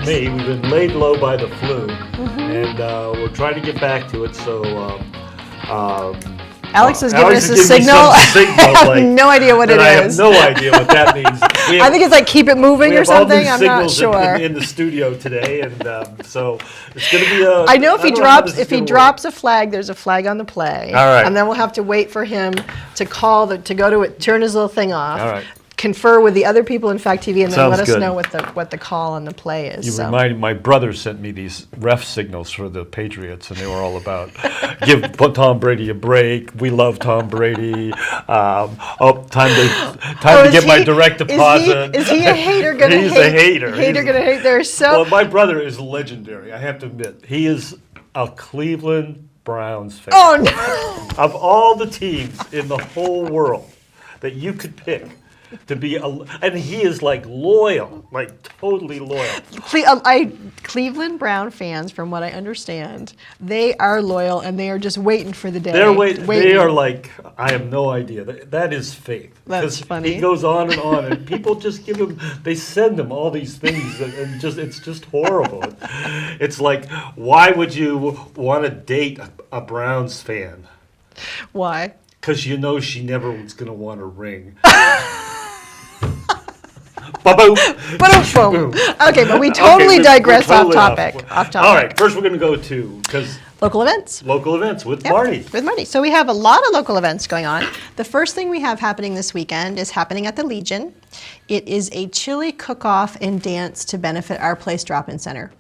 me. We've been laid low by the flu, and we're trying to get back to it. So Alex has given Alex us a has given me signal. some signal, I have like, no idea what it I have is. no idea what that means. I think it's like keep it moving or something. I'm not sure. In the studio today, and so it's going to be a. I know if he don't know how this drops is if he gonna work. drops a flag, there's a flag on the play. All right. And then we'll have to wait for him to call to go to it, turn his little thing off. All right. Confer with the other people in Fact TV, and then Sounds let us good. know what the call on the play is. You so. reminded my brother sent me these ref signals for the Patriots, and they were all about put Tom Brady a break. We love Tom Brady. Time to get my direct deposit. Is he a hater? He's a hater. Hater gonna hate. They're so. Well, my brother is legendary. I have to admit, he is a Cleveland Browns fan. Oh no! Of all the teams in the whole world that you could pick to be and he is like loyal, like totally loyal. Cleveland Brown fans, from what I understand, they are loyal and they are just waiting for the day. They're waiting. They are like, I have no idea. That is fake. That's funny. He goes on, and people just give him. They send him all these things, and it's just horrible. It's like, why would you want to date a Browns fan? Why? Because you know she never was going to want a ring. Ba-boom. Boom. Okay, but we totally digress off topic. All right, first we're going to go to local events. With Marty. With Marty. So we have a lot of local events going on. The first thing we have happening this weekend is happening at the Legion. It is a chili cook-off and dance to benefit Our Place Drop-In Center.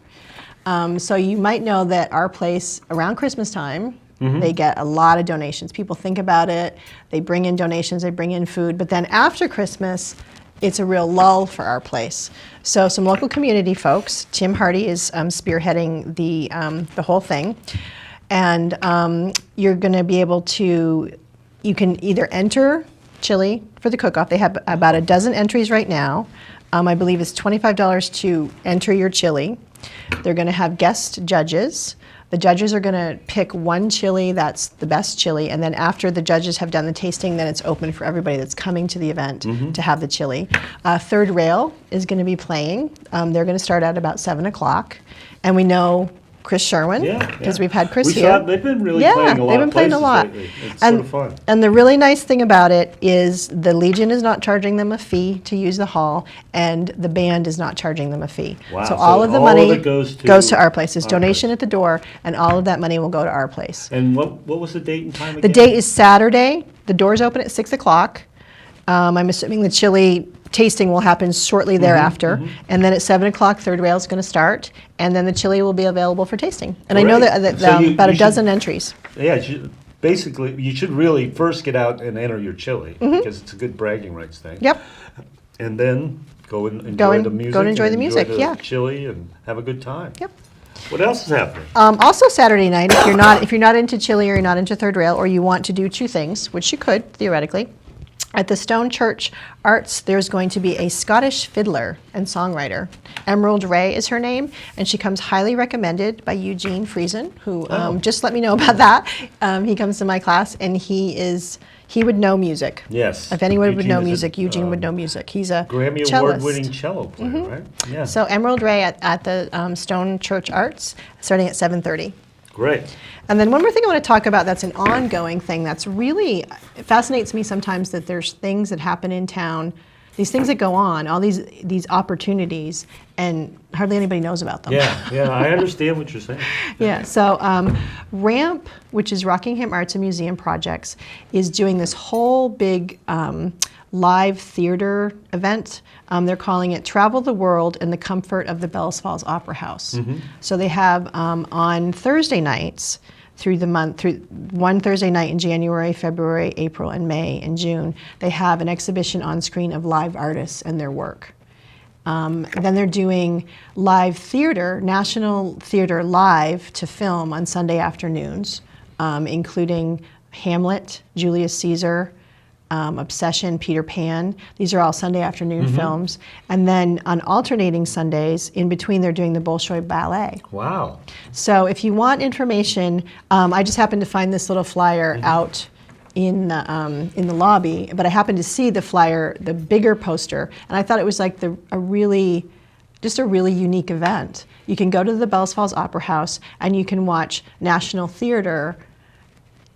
So you might know that Our Place, around Christmas time, they get a lot of donations. People think about it. They bring in donations. They bring in food. But then after Christmas, it's a real lull for Our Place. So some local community folks, Tim Hardy is spearheading the whole thing. And you're going to be able to, you can either enter chili for the cook-off. They have about a dozen entries right now. I believe it's $25 to enter your chili. They're going to have guest judges. The judges are going to pick one chili that's the best chili, and then after the judges have done the tasting, then it's open for everybody that's coming to the event to have the chili. Third Rail is going to be playing. They're going to start at about 7 o'clock, and we know Chris Sherwin, because we've had Chris here. They've been really playing a lot. They've been playing a lot. It's sort of fun. And the really nice thing about it is the Legion is not charging them a fee to use the hall, and the band is not charging them a fee. Wow. So all of the money goes to Our Place. There's donation at the door, and all of that money will go to Our Place. And what was the date and time again? The date is Saturday. The doors open at 6 o'clock. I'm assuming the chili tasting will happen shortly thereafter. And then at 7 o'clock, Third Rail is going to start. And then the chili will be available for tasting. And I know that So about a dozen entries. Yeah, basically, you should really first get out and enter your chili, because it's a good bragging rights thing. Yep. And then go and enjoy the music. Go and enjoy the music, the chili and have a good time. Yep. What else is happening? Also Saturday night, if you're not into chili or you're not into Third Rail, or you want to do two things, which you could theoretically, at the Stone Church Arts, there's going to be a Scottish fiddler and songwriter. Emerald Ray is her name, and she comes highly recommended by Eugene Friesen, who just let me know about that. He comes to my class, and he would know music. Yes. If anyone would know music, Eugene would know music. He's a Grammy cellist. Award-winning cello player, right? Yeah. So Emerald Ray at the Stone Church Arts, starting at 7:30. Great. And then one more thing I want to talk about that's an ongoing thing that's really, it fascinates me sometimes that there's things that happen in town, these things that go on, all these opportunities, and hardly anybody knows about them. Yeah, I understand what you're saying. Yeah, so RAMP, which is Rockingham Arts and Museum Projects, is doing this whole big live theater event. They're calling it Travel the World in the Comfort of the Bells Falls Opera House. So they have on Thursday nights through one Thursday night in January, February, April, and May, and June, they have an exhibition on screen of live artists and their work. Then they're doing live theater, National Theater Live to film on Sunday afternoons, including Hamlet, Julius Caesar, Obsession, Peter Pan. These are all Sunday afternoon films. And then on alternating Sundays, in between, they're doing the Bolshoi Ballet. Wow. So if you want information, I just happened to find this little flyer out in the lobby, but I happened to see the flyer, the bigger poster, and I thought it was like a really just a really unique event. You can go to the Bells Falls Opera House and you can watch National Theater.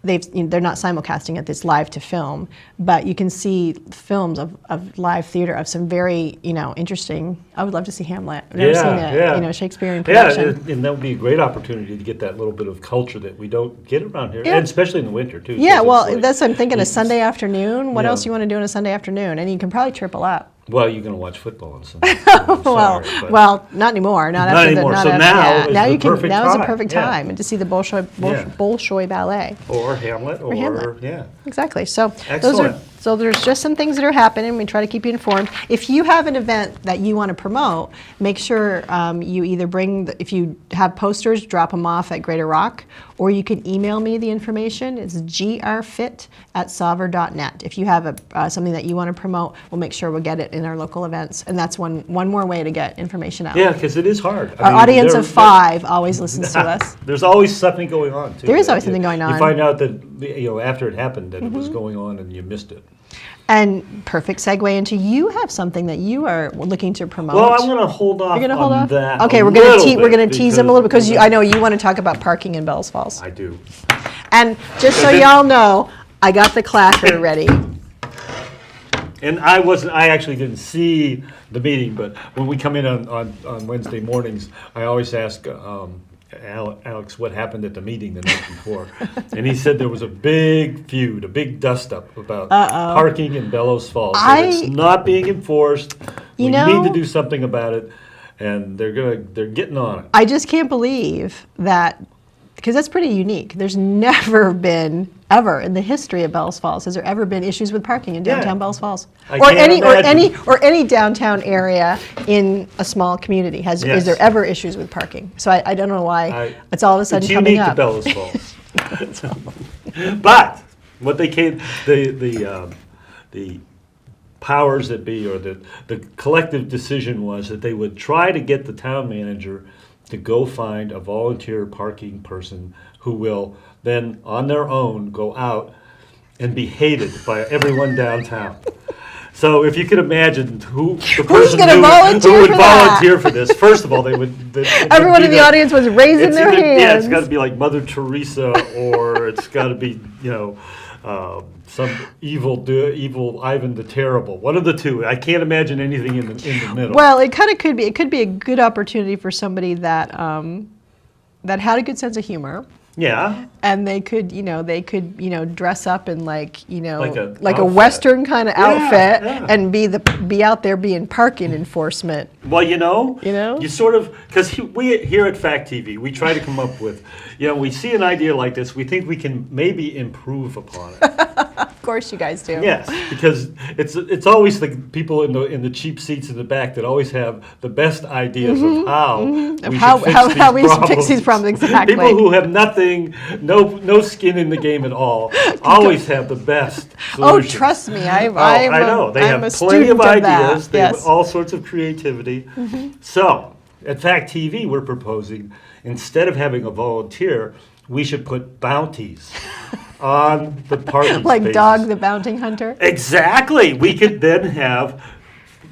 They're not simulcasting it, it's live to film, but you can see films of live theater of some very, interesting. I would love to see Hamlet. I've never seen it, Shakespearean production. Yeah, and that would be a great opportunity to get that little bit of culture that we don't get around here, and especially in the winter too. Yeah, well, that's what I'm thinking, a Sunday afternoon. What else you want to do on a Sunday afternoon? And you can probably triple up. Well, you're going to watch football on Sunday. Well, not anymore. Not after anymore. The, So now is now the you can. perfect Now is a time. perfect time, and to see the Bolshoi Ballet. Or Hamlet, or Hamlet. yeah. Exactly. So Excellent. So there's just some things that are happening. We try to keep you informed. If you have an event that you want to promote, make sure you either if you have posters, drop them off at Greater Rock, or you can email me the information. It's grfit@sauver.net. If you have something that you want to promote, we'll make sure we'll get it in our local events. And that's one more way to get information out. Yeah, because it is hard. Our audience of 5 always listens to us. There's always something going on, too. There is always something going on. You find out that, after it happened, that it was going on and you missed it. And perfect segue into you have something that you are looking to promote. Well, I'm going to hold off You're going to hold on off? that. Okay, we're going to tease them a little bit because I know you want to talk about parking in Bells Falls. I do. And just so y'all know, I got the clacker ready. And I actually didn't see the meeting, but when we come in on Wednesday mornings, I always ask Alex what happened at the meeting the night before. And he said there was a big feud, a big dust-up about parking in Bellows Falls. That it's not being enforced. We need to do something about it, and they're getting on it. I just can't believe that, because that's pretty unique. There's never been, ever in the history of Bells Falls, has there ever been issues with parking in downtown Bells Falls, or any downtown area in a small community? Is there ever issues with parking? So I don't know why it's all of a sudden coming up. It's unique to Bellows Falls. But what they came, the powers that be, or the collective decision was that they would try to get the town manager to go find a volunteer parking person who will then, on their own, go out and be hated by everyone downtown. So if you could imagine the person who would volunteer for this, first of all, everyone in the audience was raising their hands. Yeah, it's got to be like Mother Teresa, or it's got to be, some evil Ivan the Terrible. One of the two. I can't imagine anything in the middle. Well, it kind of could be. It could be a good opportunity for somebody that had a good sense of humor. Yeah. And they could dress up in like a Western kind of outfit and be out there being parking enforcement. Well, you sort of, because we here at Fact TV, we try to come up with, we see an idea like this, we think we can maybe improve upon it. Of course you guys do. Yes, because it's always the people in the cheap seats in the back that always have the best ideas of how we should fix these problems. Exactly. People who have nothing, no skin in the game at all, always have the best solutions. Oh, trust me, I know. They have plenty of ideas. They have all sorts of creativity. So, at Fact TV, we're proposing, instead of having a volunteer, we should put bounties on the parking like spaces. Dog the Bounty Hunter? Exactly. We could then have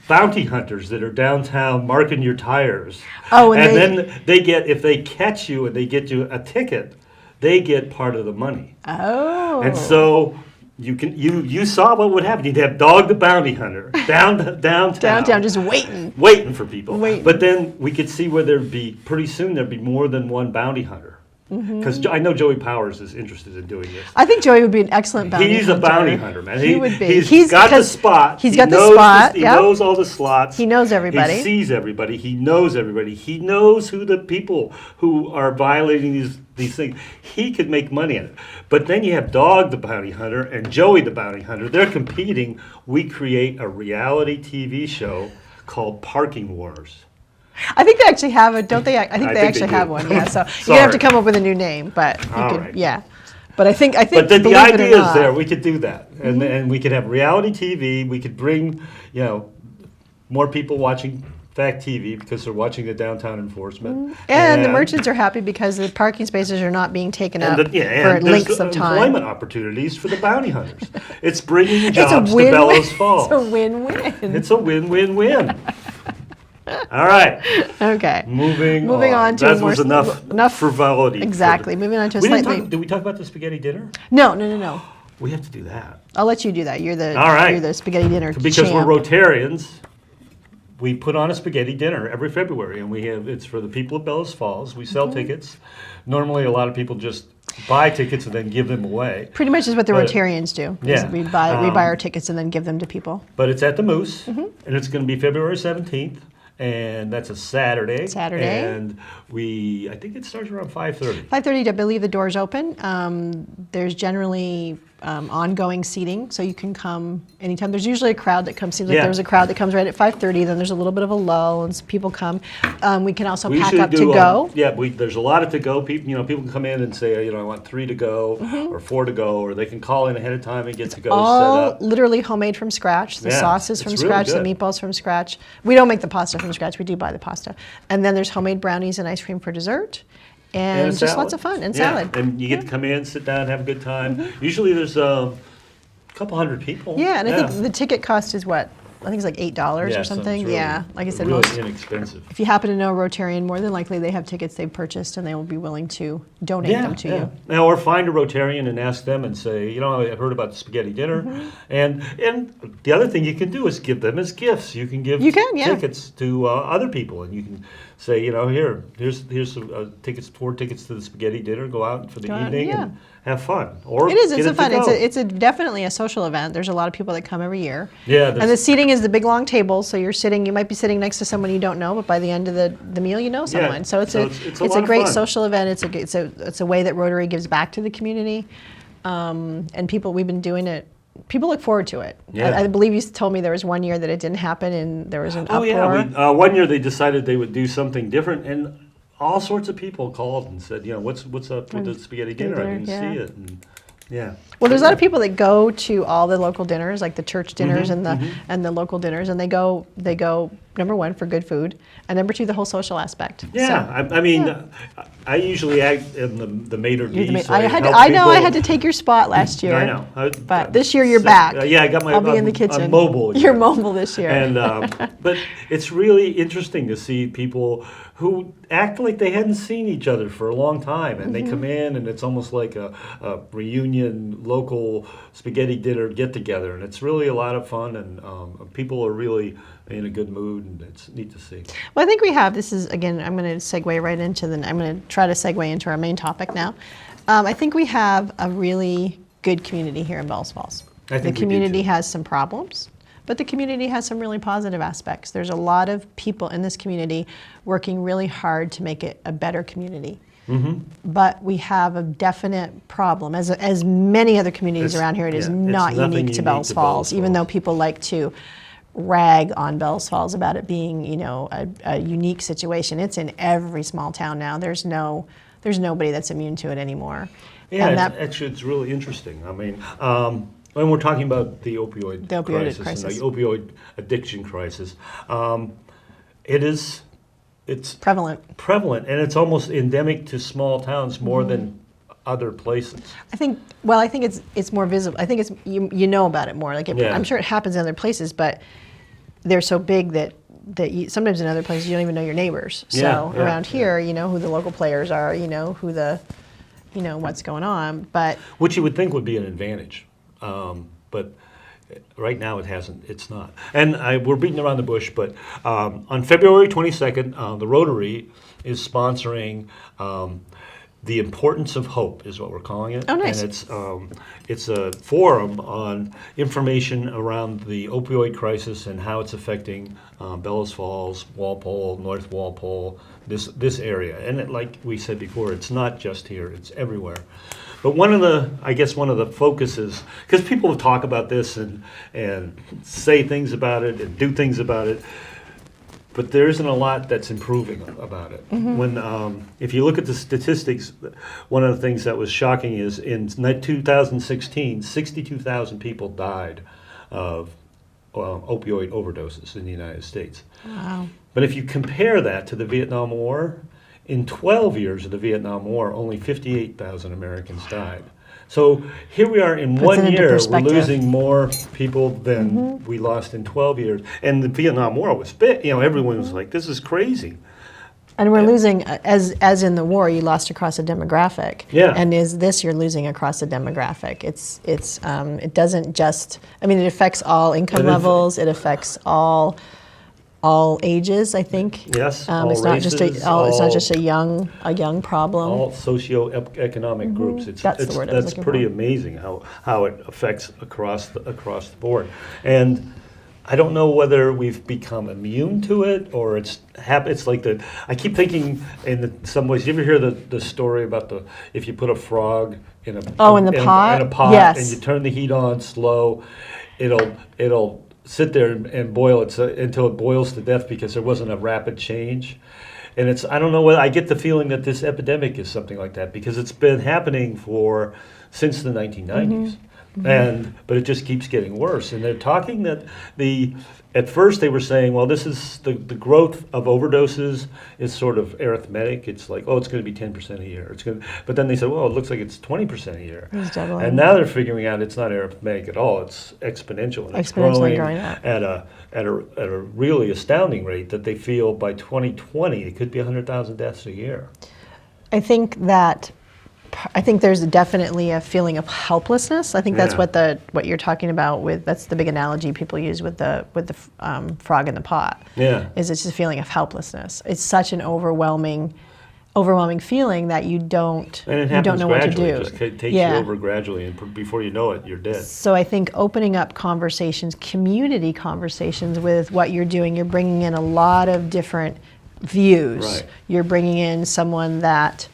bounty hunters that are downtown marking your tires. Oh, and then if they catch you and they get you a ticket, they get part of the money. Oh. And so you saw what would happen. You'd have Dog the Bounty Hunter downtown. Downtown, just waiting. Waiting for people. Waiting. But then we could see where pretty soon there'd be more than one bounty hunter. Because I know Joey Powers is interested in doing this. I think Joey would be an excellent bounty hunter. He's a bounty hunter, man. He would be. He's got the spot. He knows all the slots. He knows everybody. He sees everybody. He knows everybody. He knows who the people who are violating these things. He could make money on it. But then you have Dog the Bounty Hunter and Joey the Bounty Hunter. They're competing. We create a reality TV show called Parking Wars. I think they actually have it, don't they? I think they actually have one. Yeah, so you're gonna have to come up with a new name, but yeah. But I think. But the idea is there. We could do that, and we could have reality TV. We could bring, more people watching Fact TV because they're watching the downtown enforcement. And the merchants are happy because the parking spaces are not being taken up for lengths of time. Employment opportunities for the bounty hunters. It's bringing jobs to Bellows Falls. It's a win-win. It's a win-win-win. All right. Okay. Moving on to a that more was enough frivolity. Exactly. Moving on to a slightly. Did we talk about the spaghetti dinner? No. We have to do that. I'll let you do that. You're the All right. You're the spaghetti dinner Because champ. we're Rotarians, we put on a spaghetti dinner every February, and it's for the people of Bellows Falls. We sell tickets. Normally, a lot of people just buy tickets and then give them away. Pretty much is what the But- Rotarians do. is Yeah. we buy our tickets and then give them to people. But it's at the Moose, and it's going to be February 17th, and that's a Saturday. And I think it starts around 5:30. 5:30, I believe the doors open. There's generally ongoing seating, so you can come anytime. There's usually a crowd that comes. Seems like Yeah. there was a crowd that comes right at 5:30. Then there's a little bit of a lull, and people come. We can also We pack usually up to do, go. there's a lot of to go. People can come in and say, I want 3 to go or 4 to go, or they can call in ahead of time and get to go set All up. literally homemade from scratch. The Yeah, sauce is it's from really scratch. The good. meatballs from scratch. We don't make the pasta from scratch. We do buy the pasta. And then there's homemade brownies and ice cream for dessert. And a just salad. lots of fun and Yeah, salad. and you get to come in, sit down, have a good time. Usually there's a couple hundred people. Yeah, and I think the ticket cost is what? I think it's like $8 Yeah, or so it's something. really- Yeah, like I said, really most. inexpensive. If you happen to know a Rotarian, more than likely they have tickets they've purchased and they will be willing to donate them to you. Now, or find a Rotarian and ask them and say, I've heard about the spaghetti dinner, and the other thing you can do is give them as gifts. You can give You can, yeah. tickets to other people, and you can say, here's some tickets, 4 tickets to the spaghetti dinner. Go out for the Go out, evening yeah. and have fun. Or It is. get It's a to fun. go. It's definitely a social event. There's a lot of people that come every year. Yeah, And the seating is the big long table, so you might be sitting next to someone you don't know, but by the end of the meal, you know someone. So it's so a it's a it's lot a of great fun. social event. It's a way that Rotary gives back to the community, and we've been doing it. People look forward to it. Yeah. I believe you told me there was one year that it didn't happen, and there was an Oh uproar. yeah, one year they decided they would do something different, and all sorts of people called and said, what's up with the spaghetti dinner? I didn't yeah. see it. And, yeah. Well, there's a lot of people that go to all the local dinners, like the church dinners Mm-hmm, and the local dinners, and they go number one for good food, and number two the whole social aspect. Yeah, So, I mean, I usually act in the maitre you're the d'. ma- So I had to take your spot last year. I know. But this year you're back. Yeah, I got my. I'll be in the I'm kitchen. mobile. You're again. mobile this year. And but it's really interesting to see people who act like they hadn't seen each other for a long time, and they come in, and it's almost like a reunion, local spaghetti dinner get together, and it's really a lot of fun, and people are really in a good mood, and it's neat to see. Well, I think we have. This is again. I'm going to segue right into I'm going to try to segue into our main topic now. I think we have a really good community here in Bells Falls. I think the we do, community too. has some problems, but the community has some really positive aspects. There's a lot of people in this community working really hard to make it a better community. But we have a definite problem, as many other communities It's- around here. It is yeah, it's not nothing unique to unique Bells to Falls, Bells even though Falls. people like to rag on Bells Falls about it being, a unique situation. It's in every small town now. There's nobody that's immune to it anymore. Yeah, And actually, it's really interesting. I mean, when we're talking about the opioid crisis crisis. and the opioid addiction crisis, it's prevalent. prevalent, and it's almost endemic to small towns more than other places. I think it's more visible. I think it's you know about it more. Like Yeah. I'm sure it happens in other places, but they're so big that sometimes in other places you don't even know your neighbors. So Yeah, around here, you know who the local players are. You know who what's going on. But Which you would think would be an advantage, but right now it's not. And we're beating around the bush, but on February 22nd, the Rotary is sponsoring The Importance of Hope is what we're calling it. Oh, nice. And it's a forum on information around the opioid crisis and how it's affecting Bellows Falls, Walpole, North Walpole, this area. And like we said before, it's not just here, it's everywhere. But one of the focuses, because people talk about this and say things about it and do things about it, but there isn't a lot that's improving about it. When if you look at the statistics, one of the things that was shocking is in 2016, 62,000 people died of opioid overdoses in the United States. wow, But if you compare that to the Vietnam War, in 12 years of the Vietnam War, only 58,000 Americans died. So here we are in Puts it one into year, we're perspective. losing more people than we lost in 12 years. And the Vietnam War was big. Everyone was like, this is crazy. And we're losing, as in the war, you lost across a demographic. Yeah. And is this you're losing across a demographic? It doesn't just. I mean, it affects all income levels. It affects all ages. I think. Yes, all it's not just races, it's not just a young problem. All socioeconomic groups. That's the word I was That's looking pretty for. amazing how it affects across the board. And I don't know whether we've become immune to it or it's like I keep thinking some ways. You ever hear the story about if you put a frog in a In the pot? in a pot Yes. and you turn the heat on slow, it'll sit there and boil until it boils to death because there wasn't a rapid change. And I don't know whether I get the feeling that this epidemic is something like that because it's been happening since the 1990s. But it just keeps getting worse. And they're talking that at first they were saying, well, this is the growth of overdoses is sort of arithmetic. It's like, it's going to be 10% a year. But then they said, well, it looks like it's 20% a year. It's doubling. And now they're figuring out it's not arithmetic at all. It's exponential. And it's Exponentially growing up. at a really astounding rate that they feel by 2020 it could be 100,000 deaths a year. I think there's definitely a feeling of helplessness. I think that's Yeah. what you're talking about with. That's the big analogy people use with the frog in the pot. Yeah. Is it's just a feeling of helplessness. It's such an overwhelming feeling that you don't And it you don't happens know what to gradually. do. It just takes you over gradually, and before you know it, you're dead. So I think opening up conversations, community conversations with what you're doing, you're bringing in a lot of different views. Right. You're bringing in someone that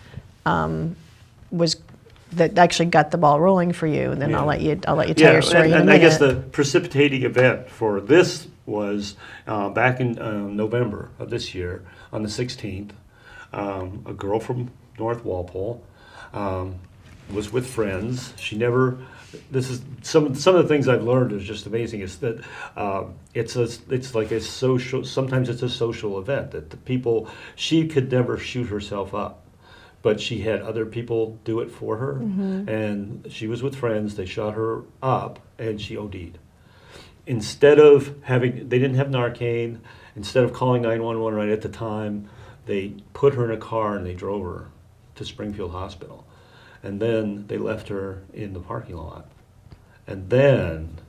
that actually got the ball rolling for you, and then Yeah. I'll let you tell your story in a and minute. I guess the precipitating event for this was back in November of this year, on the 16th. A girl from North Walpole was with friends. She never. This is some of the things I've learned is just amazing. Is that it's like a social. Sometimes it's a social event that she could never shoot herself up. But she had other people do it for her, and she was with friends. They shot her up, and she OD'd. Instead of they didn't have Narcan. Instead of calling 911 right at the time, they put her in a car and they drove her to Springfield Hospital. And then they left her in the parking lot. And then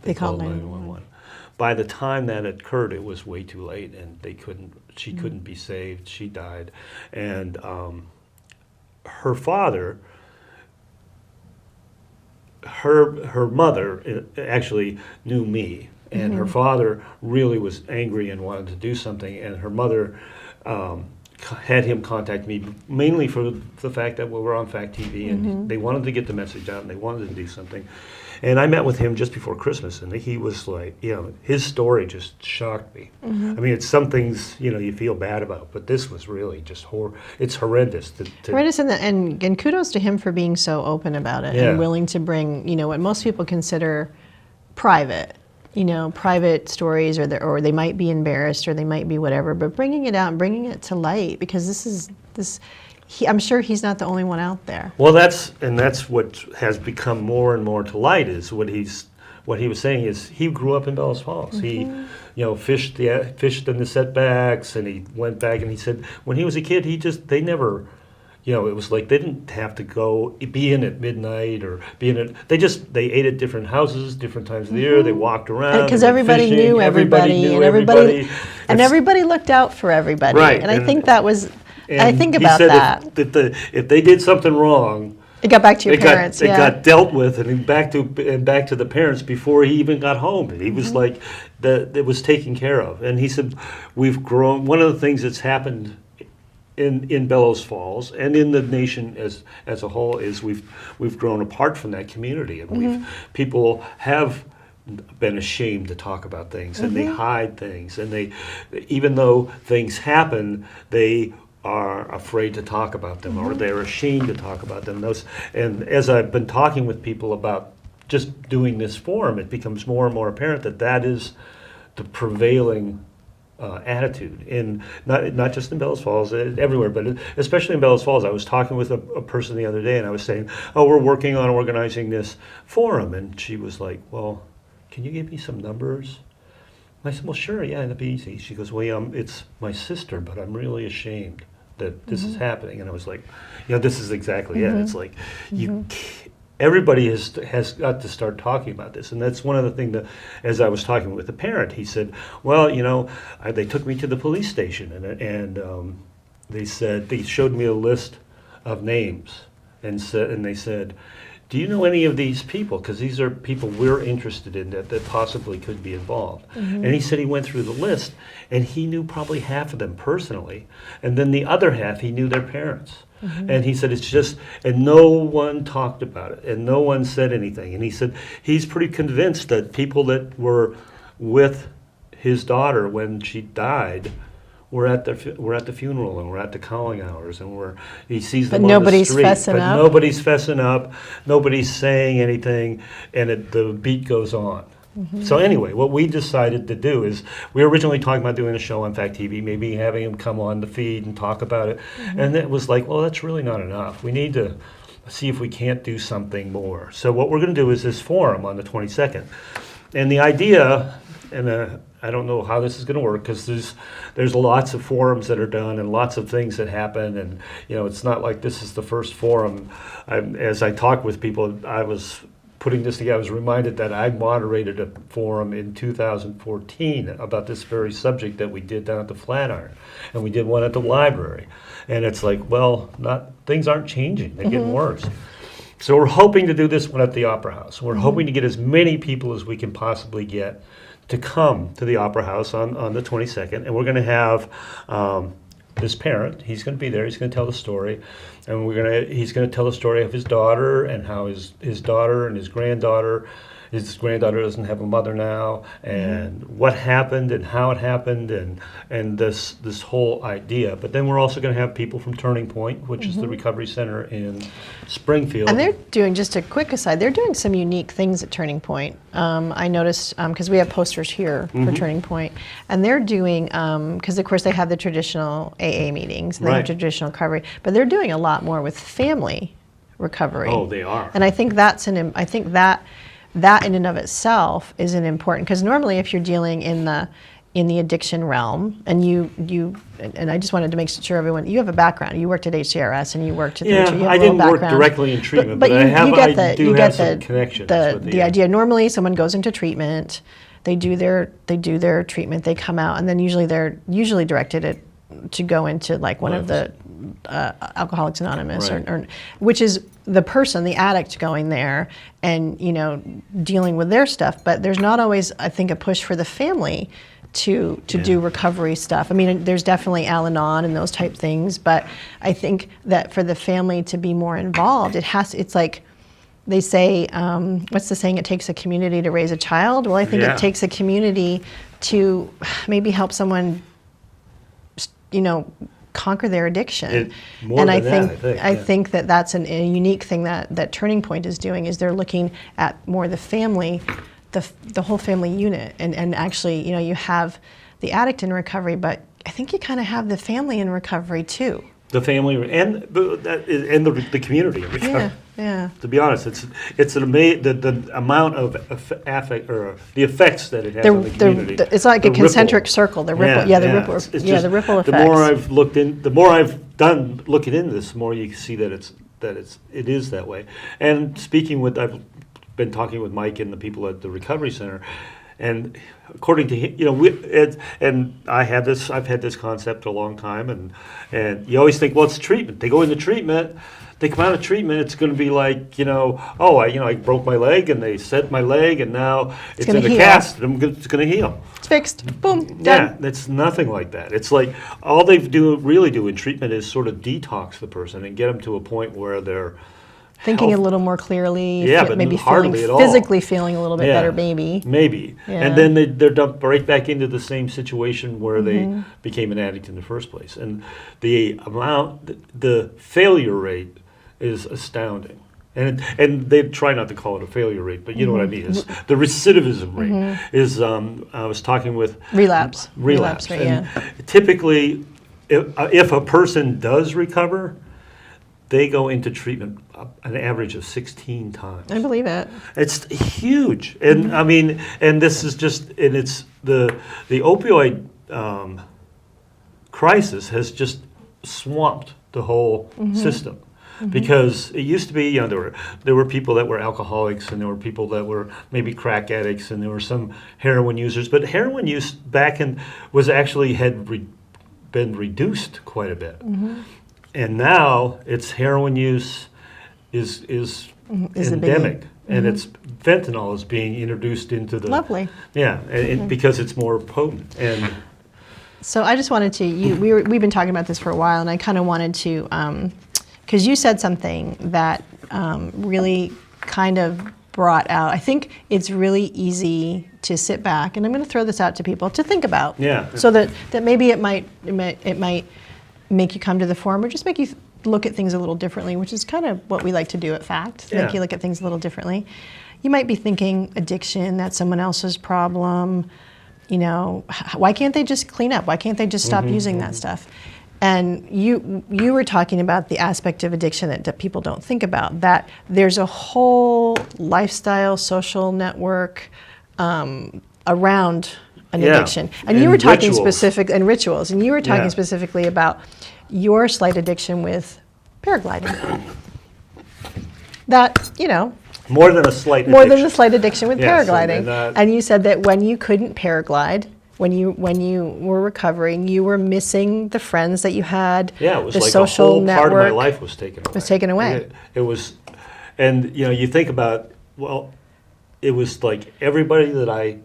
they called 911. By the time that occurred, it was way too late, and she couldn't be saved. She died. And her father, her mother actually knew me, and her father really was angry and wanted to do something, and her mother had him contact me mainly for the fact that we were on Fact TV, and they wanted to get the message out, and they wanted to do something. And I met with him just before Christmas, and he was like, his story just shocked me. I mean, it's some things, you feel bad about, but this was really just it's horrendous. Horrendous, and kudos to him for being so open about it and willing to bring, what most people consider private, private stories, or they might be embarrassed, or they might be whatever, but bringing it out and bringing it to light, because I'm sure he's not the only one out there. Well, that's what has become more and more to light is what he was saying is he grew up in Bellows Falls. He, fished in the setbacks, and he went back, and he said when he was a kid, they never, it was like they didn't have to be in at midnight or be in it. They ate at different houses, different times of the year. They walked around because they went everybody fishing, knew everybody, and everybody looked out for everybody. Right, and I think that was. And I think he about said that. If they did something wrong, it got back to your parents. It got dealt with and back to the parents before he even got home. And he was like, it was taken care of. And he said, we've grown. One of the things that's happened in Bellows Falls and in the nation as a whole is we've grown apart from that community, and people have been ashamed to talk about things, and they hide things, and even though things happen, they are afraid to talk about them, or they're ashamed to talk about them. And as I've been talking with people about just doing this forum, it becomes more and more apparent that is the prevailing attitude, in not just in Bellows Falls, everywhere, but especially in Bellows Falls. I was talking with a person the other day, and I was saying, "Oh, we're working on organizing this forum," and she was like, "Well, can you give me some numbers?" And I said, "Well, sure, yeah, that'd be easy." She goes, "Well, it's my sister, but I'm really ashamed that this is happening." And I was like, this is exactly it. It's like you. Everybody has got to start talking about this, and that's one of the things that, as I was talking with the parent, he said, "Well, they took me to the police station, and they said they showed me a list of names, and they said, 'Do you know any of these people? Because these are people we're interested in that possibly could be involved.'" And he said he went through the list, and he knew probably half of them personally, and then the other half he knew their parents. And he said it's just, and no one talked about it, and no one said anything. And he said he's pretty convinced that people that were with his daughter when she died were at the funeral, and were at the calling hours, and he sees them on the nobody's street. fessing But up. nobody's fessing up, nobody's saying anything, and the beat goes on. So anyway, what we decided to do is, we were originally talking about doing a show on Fact TV, maybe having him come on the feed and talk about it. And it was like, well, that's really not enough. We need to see if we can't do something more. So what we're going to do is this forum on the 22nd. And the idea, and I don't know how this is going to work, because there's lots of forums that are done and lots of things that happen, and it's not like this is the first forum. As I talk with people, I was putting this together, I was reminded that I moderated a forum in 2014 about this very subject that we did down at the Flatiron, and we did one at the library. And it's like, well, things aren't changing; they're getting worse. So we're hoping to do this one at the Opera House. We're hoping to get as many people as we can possibly get to come to the Opera House on the 22nd, and we're going to have this parent. He's going to be there. He's going to tell the story, and he's going to tell the story of his daughter, and how his daughter and his granddaughter doesn't have a mother now, and what happened and how it happened, and this whole idea. But then we're also going to have people from Turning Point, which is the recovery center in Springfield. And they're doing, just a quick aside, they're doing some unique things at Turning Point. I noticed, because we have posters here for Turning Point, and they're doing, because of course they have the traditional AA meetings, and they have traditional recovery, but they're doing a lot more with family recovery. Oh, they are. And I think that in and of itself is an important, because normally if you're dealing in the addiction realm, and and I just wanted to make sure everyone, you have a background. You worked at HCRS, and you worked at Yeah, you have I a little didn't work background. directly in treatment, but I do have some connections with the idea. Normally, someone goes into treatment, they do their treatment, they come out, and then they're usually directed to go into like one of the Alcoholics Anonymous, or which is the person, the addict, going there and dealing with their stuff. But there's not always, I think, a push for the family to do recovery stuff. I mean, there's definitely Al-Anon and those type things, but I think that for the family to be more involved, it's like they say, what's the saying? It takes a community to raise a child. Well, I think it takes a community to maybe help someone, conquer their addiction. I think that that's a unique thing that Turning Point is doing, is they're looking at more the family, the whole family unit, and actually, you have the addict in recovery, but I think you kind of have the family in recovery too. The family and the community in recovery. Yeah. To be honest, it's an the amount of affect, or the effects that it has on the community. It's like a concentric circle. The ripple, the ripple effects. The more I've looking into this, the more you can see that it is that way. And I've been talking with Mike and the people at the recovery center, and according to him, I've had this concept a long time, and you always think, well, it's treatment. They go into treatment. They come out of treatment, it's going to be like, I broke my leg, and they set my leg, and now it's in a cast, and it's going to heal. It's fixed. Boom. Done. Yeah, it's nothing like that. It's like all they really do in treatment is sort of detox the person and get them to a point where they're thinking a little more clearly. But maybe hardly at all. Physically feeling a little bit better, maybe. Maybe. Yeah. And then they're dumped right back into the same situation where they became an addict in the first place. And the failure rate is astounding. And they try not to call it a failure rate, but you know what I mean. It's the recidivism rate is. I was talking with Relapse relapse, rate, and yeah. typically, if a person does recover, they go into treatment an average of 16 times. I believe it. It's huge, and I mean, and this is just, and it's the opioid crisis has just swamped the whole system. Because it used to be, you know, there were people that were alcoholics, and there were people that were maybe crack addicts, and there were some heroin users. But heroin use back in was actually been reduced quite a bit, and now it's heroin use is endemic, and it's fentanyl is being introduced into the Lovely. Yeah, and because it's more potent. And So I just wanted to, we've been talking about this for a while, and I kind of wanted to, because you said something that really kind of brought out, I think it's really easy to sit back, and I'm going to throw this out to people to think about. Yeah. So that maybe it might make you come to the forum, or just make you look at things a little differently, which is kind of what we like to do at FACT, Yeah. make you look at things a little differently. You might be thinking addiction, that's someone else's problem. You know, why can't they just clean up? Why can't they just stop using that stuff? And you were talking about the aspect of addiction that people don't think about, that there's a whole lifestyle, social network around an Yeah, addiction. And you were and talking rituals. and rituals, and you were talking Yeah. specifically about your slight addiction with paragliding. That, you know, more than a slight more addiction. than the slight addiction with Yes, paragliding. and, And you said that when you couldn't paraglide, when you were recovering, you were missing the friends that you had. Yeah, it was the like social a whole network part of my life was taken away. was taken away. It was, and you know, you think about, well, it was like everybody that I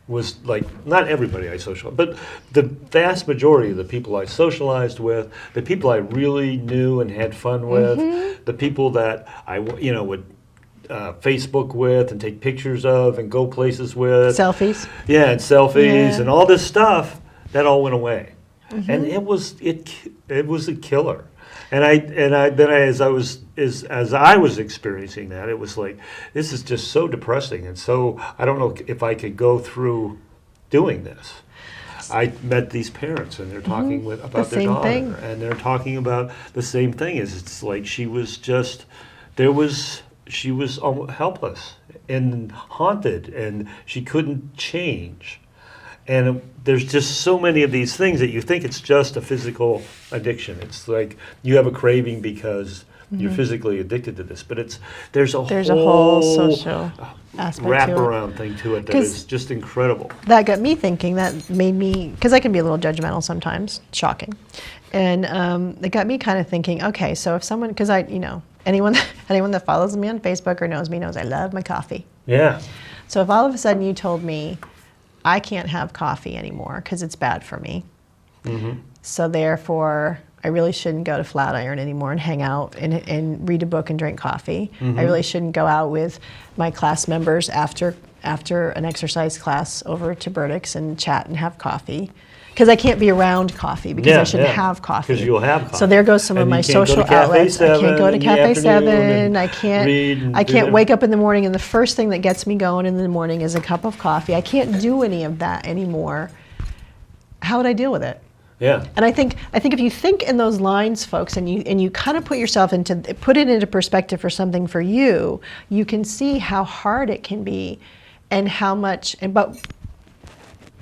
was like, not everybody I socialized, but the vast majority of the people I socialized with, the people I really knew and had fun with, the people that I, you know, would Facebook with and take pictures of and go places with. Selfies. Yeah, and selfies Yeah. and all this stuff, that all went away, and it was a killer. And as I was experiencing that, it was like, this is just so depressing, and so I don't know if I could go through doing this. I met these parents, and they're talking about their same daughter, thing. and they're talking about the same thing. Is it's like she was helpless and haunted, and she couldn't change. And there's just so many of these things that you think it's just a physical addiction. It's like you have a craving because you're physically addicted to this, but there's a whole social aspect to it. wraparound thing to it that 'Cause is just incredible. That got me thinking, that made me, because I can be a little judgmental sometimes, shocking. And it got me kind of thinking, okay, so if someone, because anyone that follows me on Facebook or knows me knows I love my coffee. Yeah. So if all of a sudden you told me I can't have coffee anymore because it's bad for me, so therefore I really shouldn't go to Flatiron anymore and hang out and read a book and drink coffee. I really shouldn't go out with my class members after an exercise class over to Burdick's and chat and have coffee. Because I can't be around coffee because I shouldn't have coffee. Because you'll have coffee. So there goes some of And my you can't go to social Cafe outlets. I can't go to 7 in the Cafe afternoon 7. and I read and do can't that. wake up in the morning and the first thing that gets me going in the morning is a cup of coffee. I can't do any of that anymore. How would I deal with it? Yeah. And I think if you think in those lines, folks, and you kind of put it into perspective for something for you, you can see how hard it can be, and how much.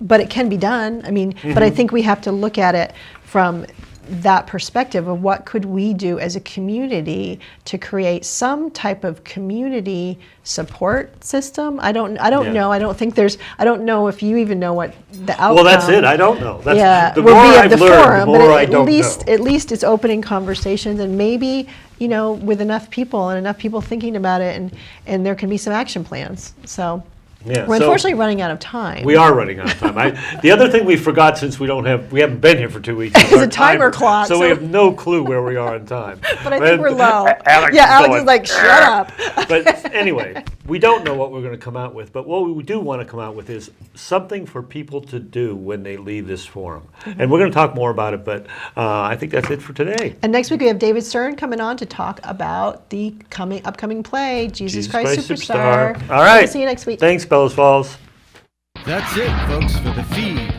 But it can be done. I mean, but I think we have to look at it from that perspective of what could we do as a community to create some type of community support system. I don't know. I don't know if you even know what the outcome. Well, that's it. I don't know. That's, the will more be of I've the learned, forum, the more but I don't know. at least it's opening conversations, and maybe, with enough people and enough people thinking about it, and there can be some action plans. So. Yeah, We're so unfortunately running out of time. we are running out of time. The other thing we forgot, since we haven't been here for 2 weeks, is Is our a timer clock, So so- we have no clue where we are in time. But I think we're low. Alex Yeah, Alex going, is like, shut up. But anyway, we don't know what we're going to come out with, but what we do want to come out with is something for people to do when they leave this forum. And we're going to talk more about it, but I think that's it for today. And next week we have David Stern coming on to talk about the upcoming play, Jesus Christ Superstar. All right. We'll see you next week. Thanks, Bellows Falls. That's it, folks, for the feed.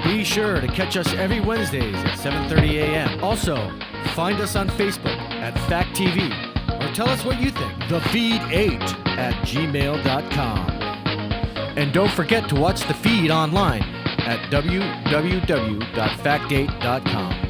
Be sure to catch us every Wednesdays at 7:30 a.m. Also, find us on Facebook at Fact TV, or tell us what you think. thefeed8@gmail.com. And don't forget to watch the feed online at www.fact8.com.